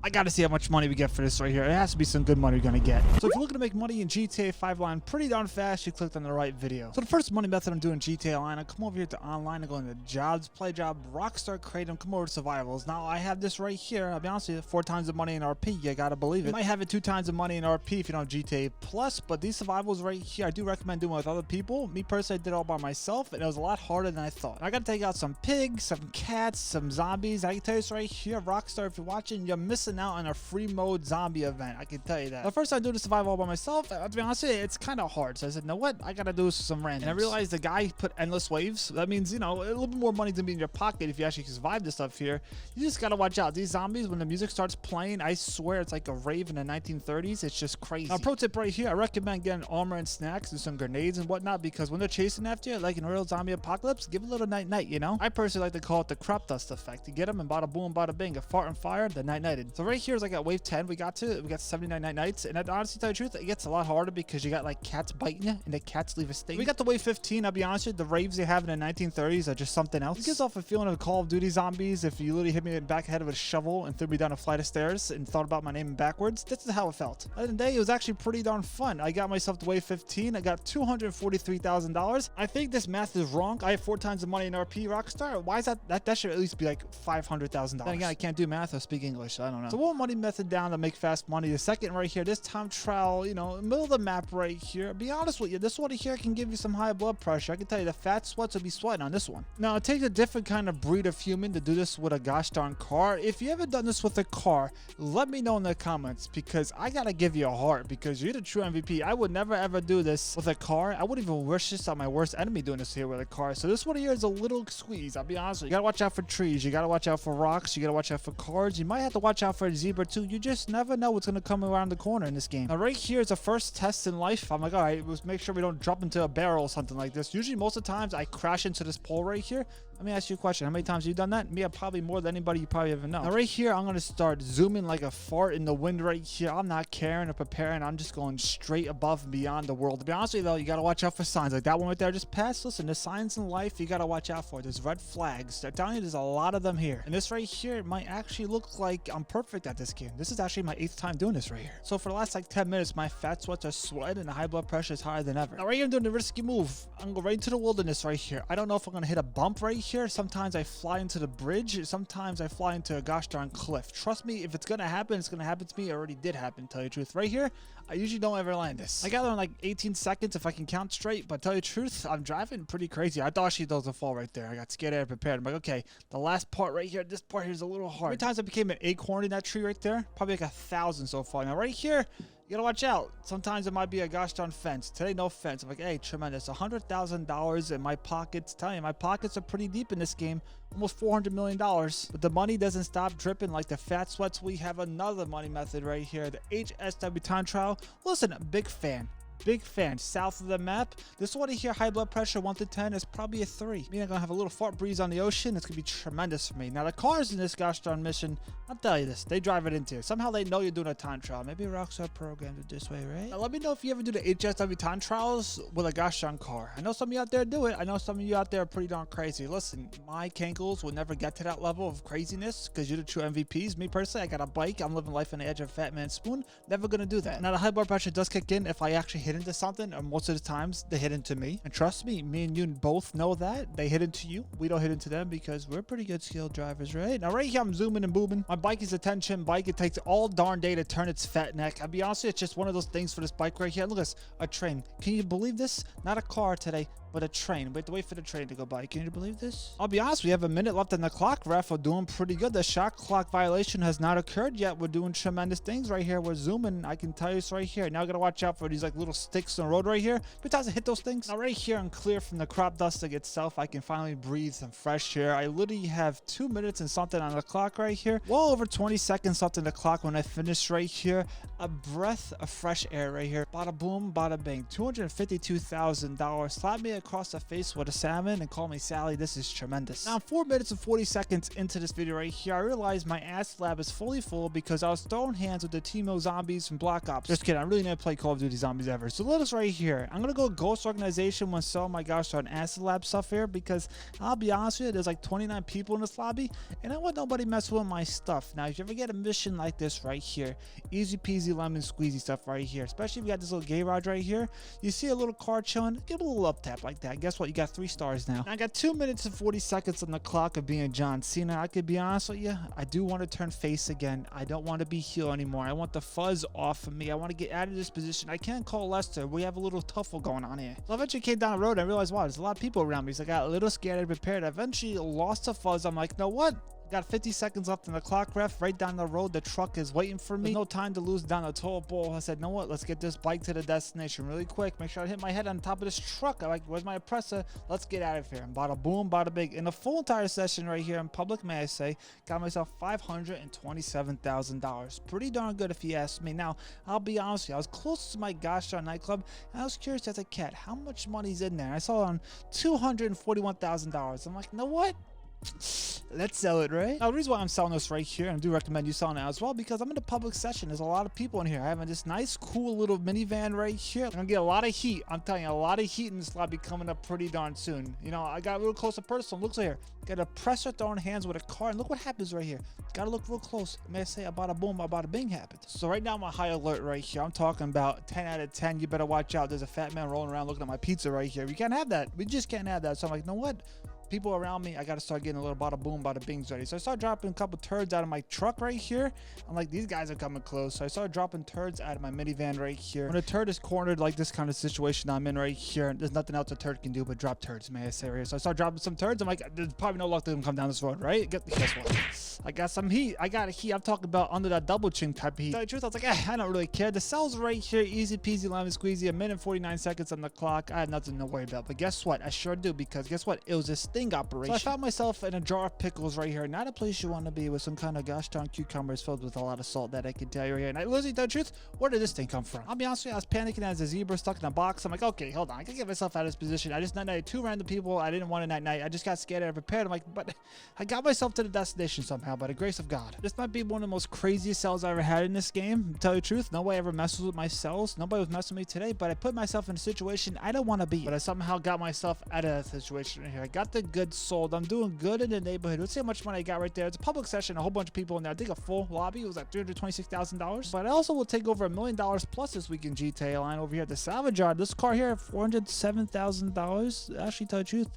I gotta see how much money we get for this right here. It has to be some good money we're gonna get. So if you're looking to make money in GTA 5 Line pretty darn fast, you clicked on the right video. So the first money method I'm doing in GTA Line, I come over here to online and go into jobs, play job, Rockstar Kratom, come over to survivals. Now I have this right here. I'll be honest with you, 4 times the money in RP. You gotta believe it. You might have it 2 times the money in RP if you don't have GTA Plus, but these survivals right here, I do recommend doing with other people. Me personally, I did it all by myself, and it was a lot harder than I thought. I gotta take out some pigs, some cats, some zombies. I can tell you this right here, Rockstar, if you're watching, you're missing out on a free mode zombie event. I can tell you that. The first time I do the survival all by myself, to be honest with you, it's kind of hard. So I said, you know what? I gotta do some randoms. And I realized the guy put endless waves. That means, you know, a little bit more money to be in your pocket if you actually survive this stuff here. You just gotta watch out. These zombies, when the music starts playing, I swear it's like a rave in the 1930s. It's just crazy. Now, pro tip right here, I recommend getting armor and snacks and some grenades and whatnot, because when they're chasing after you, like in a real zombie apocalypse, give a little night-night, you know? I personally like to call it the crop dust effect. You get them and bada boom, bada bing, a fart and fire, the night-nighted. So right here is like at wave 10, we got 79 night-nights, and honestly, to tell you the truth, it gets a lot harder because you got like cats biting you, and the cats leave a sting. We got to wave 15, I'll be honest with you, the raves they have in the 1930s are just something else. It gives off a feeling of Call of Duty zombies. If you literally hit me in the back head with a shovel and threw me down a flight of stairs and thought about my name backwards, this is how it felt. At the end of the day, it was actually pretty darn fun. I got myself to wave 15, I got $243,000. I think this math is wrong. I have 4 times the money in RP, Rockstar. Why is that? That should at least be like $500,000. Then again, I can't do math or speak English, so I don't know. So one money method down to make fast money. The second right here, this time trial, you know, middle of the map right here. Be honest with you, this one here can give you some high blood pressure. I can tell you the fat sweats will be sweating on this one. Now, it takes a different kind of breed of human to do this with a gosh darn car. If you ever done this with a car, let me know in the comments, because I gotta give you a heart, because you're the true MVP. I would never ever do this with a car. I wouldn't even wish this on my worst enemy doing this here with a car. So this one here is a little squeeze. I'll be honest with you. You gotta watch out for trees. You gotta watch out for rocks. You gotta watch out for cars. You might have to watch out for a zebra too. You just never know what's gonna come around the corner in this game. Now right here is the first test in life. I'm like, all right, let's make sure we don't drop into a barrel or something like this. Usually most of the times I crash into this pole right here. Let me ask you a question. How many times have you done that? Me, probably more than anybody you probably ever know. Now right here, I'm gonna start zooming like a fart in the wind right here. I'm not caring or preparing. I'm just going straight above and beyond the world. To be honest with you though, you gotta watch out for signs like that one right there just passed. Listen, there's signs in life you gotta watch out for. There's red flags. I'm telling you, there's a lot of them here. And this right here might actually look like I'm perfect at this game. This is actually my 8th time doing this right here. So for the last like 10 minutes, my fat sweats are sweating and the high blood pressure is higher than ever. Now right here, I'm doing the risky move. I'm going right into the wilderness right here. I don't know if I'm gonna hit a bump right here. Sometimes I fly into the bridge. Sometimes I fly into a gosh darn cliff. Trust me, if it's gonna happen, it's gonna happen to me. It already did happen, to tell you the truth. Right here, I usually don't ever land this. I got it in like 18 seconds if I can count straight, but to tell you the truth, I'm driving pretty crazy. I thought she does a fall right there. I got scared and prepared. I'm like, okay, the last part right here, this part here is a little hard. How many times I became an acorn in that tree right there? Probably like 1,000 so far. Now right here, you gotta watch out. Sometimes it might be a gosh darn fence. Today, no fence. I'm like, hey, tremendous. $100,000 in my pockets. Tell you, my pockets are pretty deep in this game. Almost $400 million. But the money doesn't stop dripping like the fat sweats. We have another money method right here. The HSW time trial. Listen, big fan. Big fan. South of the map. This one here, high blood pressure 1 to 10 is probably a 3. Meaning I'm gonna have a little fart breeze on the ocean. It's gonna be tremendous for me. Now the cars in this gosh darn mission, I'll tell you this, they drive it into. Somehow they know you're doing a time trial. Maybe Rockstar programmed it this way, right? Now let me know if you ever do the HSW time trials with a gosh darn car. I know some of you out there do it. I know some of you out there are pretty darn crazy. Listen, my cankles will never get to that level of craziness because you're the true MVPs. Me personally, I got a bike. I'm living life on the edge of Fat Man Spoon. Never gonna do that. Now the high blood pressure does kick in if I actually hit into something, or most of the times they hit into me. And trust me and you both know that. They hit into you. We don't hit into them because we're pretty good skilled drivers, right? Now right here, I'm zooming and booming. My bike is a 10-chin bike. It takes all darn day to turn its fat neck. I'll be honest with you, it's just one of those things for this bike right here. Look at this, a train. Can you believe this? Not a car today, but a train. We have to wait for the train to go by. Can you believe this? I'll be honest, we have a minute left on the clock. Ref, we're doing pretty good. The shot clock violation has not occurred yet. We're doing tremendous things right here. We're zooming. I can tell you this right here. Now I gotta watch out for these like little sticks in the road right here. Sometimes I hit those things. Now right here, I'm clear from the crop dusting itself. I can finally breathe some fresh air. I literally have 2 minutes and something on the clock right here. Well over 20 seconds left on the clock when I finish right here. A breath of fresh air right here. Bada boom, bada bing. $252,000. Slap me a across the face with a salmon and call me Sally. This is tremendous. Now, 4 minutes and 40 seconds into this video right here, I realized my ass lab is fully full because I was throwing hands with the Teemo zombies from Black Ops. Just kidding, I really never played Call of Duty Zombies ever. So let us right here. I'm gonna go Ghost Organization when selling my gosh on acid lab stuff here, because I'll be honest with you, there's like 29 people in this lobby and I want nobody messing with my stuff. Now, if you ever get a mission like this right here, easy peasy lemon squeezy stuff right here, especially if you got this little garage right here, you see a little car chilling, give it a little up tap like that. Guess what? You got 3 stars now. I got 2 minutes and 40 seconds on the clock of being John Cena. I could be honest with you, I do want to turn face again. I don't want to be heel anymore. I want the fuzz off of me. I want to get out of this position. I can't call Lester. We have a little tuffle going on here. So I eventually came down the road and I realized, wow, there's a lot of people around me. So I got a little scared and prepared. I eventually lost the fuzz. I'm like, you know what? Got 50 seconds left on the clock, ref. Right down the road, the truck is waiting for me. There's no time to lose down the toll bowl. I said, you know what? Let's get this bike to the destination really quick. Make sure I hit my head on top of this truck. I'm like, where's my oppressor? Let's get out of here. And bada boom, bada big. In the full entire session right here in public, may I say, got myself $527,000. Pretty darn good if you ask me. Now, I'll be honest with you, I was close to my gosh darn nightclub, and I was curious as a cat, how much money's in there? I saw it on $241,000. I'm like, you know what? Let's sell it, right? Now, the reason why I'm selling this right here, and I do recommend you selling it as well, because I'm in a public session. There's a lot of people in here. I have this nice, cool little minivan right here. I'm gonna get a lot of heat. I'm telling you, a lot of heat in this lobby coming up pretty darn soon. You know, I got a little close to personal. Looks like here. Got a presser throwing hands with a car, and look what happens right here. Gotta look real close. May I say, about a boom, about a bing happened. So right now, I'm on high alert right here. I'm talking about 10 out of 10. You better watch out. There's a fat man rolling around looking at my pizza right here. We can't have that. We just can't have that. So I'm like, you know what? People around me, I gotta start getting a little bada boom, bada bings ready. So I started dropping a couple turds out of my truck right here. I'm like, these guys are coming close. So I started dropping turds out of my minivan right here. When a turd is cornered like this kind of situation I'm in right here, there's nothing else a turd can do but drop turds, may I say right here. So I started dropping some turds. I'm like, there's probably no luck to them come down this road, right? Guess what? I got some heat. I got a heat. I'm talking about under that double chin type of heat. To tell you the truth, I was like, I don't really care. The cell's right here, easy peasy lemon squeezy. 1 minute and 49 seconds on the clock. I had nothing to worry about. But guess what? I sure do, because guess what? It was a sting operation. So I found myself in a jar of pickles right here. Not a place you want to be, with some kind of gosh darn cucumbers filled with a lot of salt, that I can tell you right here. And I literally, tell the truth, where did this thing come from? I'll be honest with you, I was panicking as a zebra stuck in a box. I'm like, okay, hold on. I can get myself out of this position. I just night-nighted 2 random people. I didn't want to night-night. I just got scared and prepared. I'm like, but I got myself to the destination somehow by the grace of God. This might be one of the most craziest cells I ever had in this game. To tell you the truth, nobody ever messes with my cells. Nobody was messing with me today, but I put myself in a situation I don't want to be. But I somehow got myself out of that situation right here. I got the goods sold. I'm doing good in the neighborhood. Let's see how much money I got right there. It's a public session, a whole bunch of people in there. I think a full lobby. It was like $326,000. But I also will take over $1 million plus this week in GTA line over here at the salvage yard. This car here, $407,000. Actually, tell you the truth,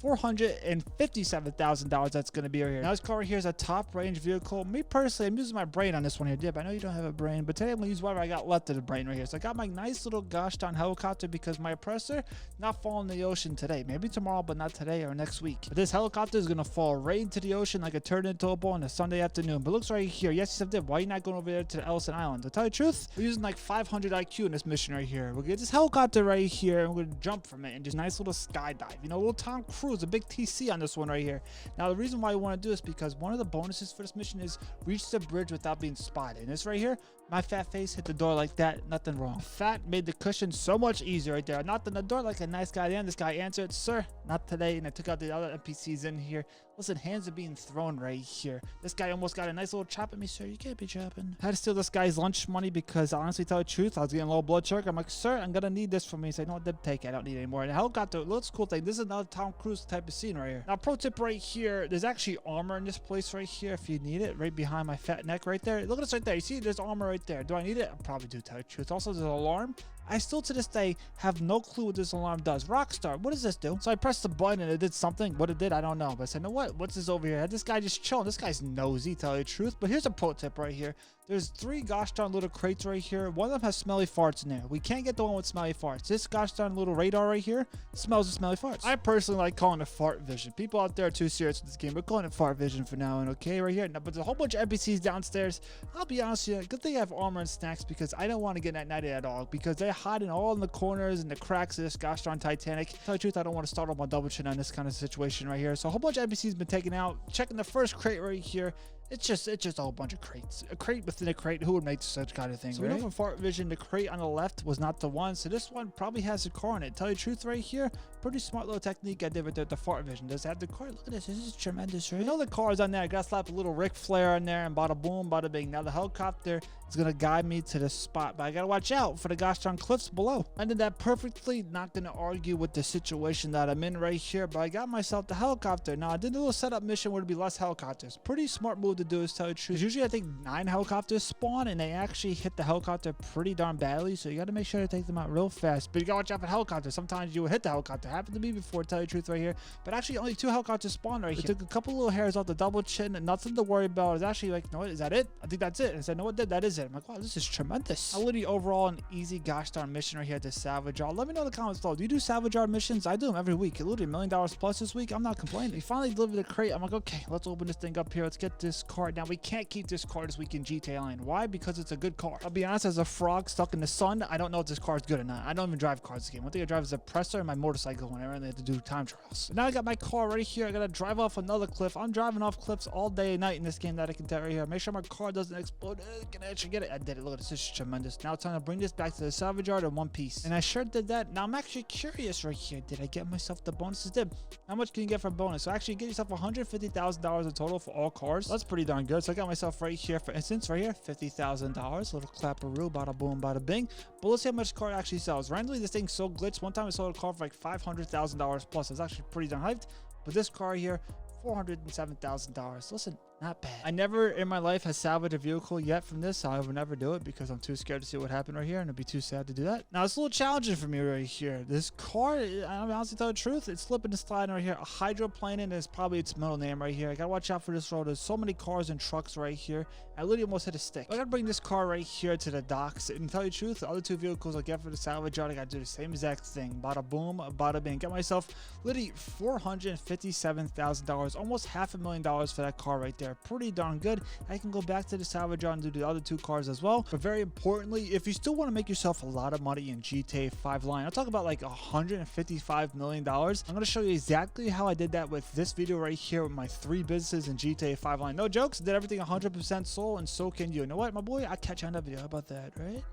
$457,000 that's going to be right here. Now, this car right here is a top range vehicle. Me personally, I'm using my brain on this one here. Dib, I know you don't have a brain, but today I'm going to use whatever I got left of the brain right here. So I got my nice little gosh darn helicopter, because my oppressor not falling in the ocean today. Maybe tomorrow, but not today or next week. But this helicopter is going to fall right into the ocean like a turd into a ball on a Sunday afternoon. But looks right here. Yes, Dib, why are you not going over there to the Ellison Island? To tell you the truth, we're using like 500 IQ in this mission right here. We're going to get this helicopter right here, and we're going to jump from it and just nice little skydive. You know, a little Tom Cruise, a big TC on this one right here. Now, the reason why I want to do this, because one of the bonuses for this mission is reach the bridge without being spotted. And this right here, my fat face hit the door like that, nothing wrong. Fat made the cushion so much easier right there. I knocked on the door like a nice guy there. This guy answered, sir, not today. And I took out the other NPCs in here. Listen, hands are being thrown right here. This guy almost got a nice little chop at me. Sir, you can't be chopping. I had to steal this guy's lunch money because, honestly, tell the truth, I was getting low blood sugar. I'm like, sir, I'm gonna need this for me. He's like, no, take it. I don't need it anymore. And the helicopter looks cool thing. This is another Tom Cruise type of scene right here. Now, pro tip right here, there's actually armor in this place right here if you need it, right behind my fat neck right there. Look at this right there. You see, there's armor right there. Do I need it? I probably do, tell the truth. Also, there's an alarm. I still to this day have no clue what this alarm does. Rockstar, what does this do? So I pressed the button and it did something. What it did, I don't know. But I said, you know what? What's this over here? I had this guy just chilling. This guy's nosy, tell you the truth. But here's a pro tip right here. There's 3 gosh darn little crates right here. One of them has smelly farts in there. We can't get the one with smelly farts. This gosh darn little radar right here smells of smelly farts. I personally like calling it fart vision. People out there are too serious with this game. We're calling it fart vision for now and okay right here. Now, but there's a whole bunch of NPCs downstairs. I'll be honest with you, good thing I have armor and snacks, because I don't want to get night-nighted at all, because they're hiding all in the corners and the cracks of this gosh darn Titanic. To tell you the truth, I don't want to start off my double chin on this kind of situation right here. So a whole bunch of NPCs been taken out. Checking the first crate right here. It's just a whole bunch of crates. A crate within a crate. Who would make such kind of thing? So we know from Fart Vision, the crate on the left was not the one. So this one probably has a car in it. Tell you the truth right here, pretty smart little technique I did with the Fart Vision. Does it have the car? Look at this. This is tremendous, right? You know the car's on there. I got to slap a little Ric Flair on there and bada boom, bada bing. Now the helicopter is going to guide me to the spot, but I got to watch out for the gosh darn cliffs below. I did that perfectly. Not going to argue with the situation that I'm in right here, but I got myself the helicopter. Now I did a little setup mission where it'd be less helicopters. Pretty smart move to do, is tell you the truth. Usually I think 9 helicopters spawn and they actually hit the helicopter pretty darn badly, so you got to make sure to take them out real fast. But you got to watch out for helicopters. Sometimes you will hit the helicopter. Happened to me before, tell you the truth right here. But actually only 2 helicopters spawned right here. It took a couple little hairs off the double chin and nothing to worry about. It's actually like, no, is that it? I think that's it. And I said, no, that is it. I'm like, wow, this is tremendous. I literally overall an easy gosh darn mission right here to salvage yard. Let me know in the comments below. Do you do salvage yard missions? I do them every week. It literally $1 million plus this week. I'm not complaining. We finally delivered the crate. I'm like, okay, let's open this thing up here. Let's get this car. Now we can't keep this car this week in GTA Online. Why? Because it's a good car. I'll be honest, as a frog stuck in the sun, I don't know if this car is good or not. I don't even drive cars this game. One thing I drive is a Presser and my motorcycle whenever I have to do time trials. Now I got my car right here. I gotta drive off another cliff. I'm driving off cliffs all day and night in this game that I can tell right here. Make sure my car doesn't explode. Can I actually get it? I did it. Look at this. This is tremendous. Now it's time to bring this back to the salvage yard in one piece. And I sure did that. Now I'm actually curious right here. Did I get myself the bonuses? Did. How much can you get for a bonus? So actually get yourself $150,000 in total for all cars. That's pretty darn good. So I got myself right here, for instance, right here, $50,000. Little clapperoo, bada boom, bada bing. But let's see how much car actually sells. Randomly, this thing's so glitched. One time I sold a car for like $500,000 plus. It's actually pretty darn hyped. But this car here, $407,000. Listen, not bad. I never in my life has salvaged a vehicle yet from this, so I would never do it because I'm too scared to see what happened right here, and it'd be too sad to do that. Now it's a little challenging for me right here. This car, I'm honestly tell the truth, it's slipping and sliding right here. A hydroplaning is probably its middle name right here. I gotta watch out for this road. There's so many cars and trucks right here. I literally almost hit a stick. I gotta bring this car right here to the docks, and tell you the truth, the other 2 vehicles I get for the salvage yard, I gotta do the same exact thing. Bada boom, bada bing. Get myself literally $457,000, almost $500,000 for that car right there. Pretty darn good. I can go back to the salvage yard and do the other 2 cars as well. But very importantly, if you still want to make yourself a lot of money in GTA 5 Line, I'll talk about like $155 million. I'm going to show you exactly how I did that with this video right here with my 3 businesses in GTA 5 Line. No jokes, did everything 100% sold, and so can you. You know what, my boy? I'll catch you on that video. How about that, right?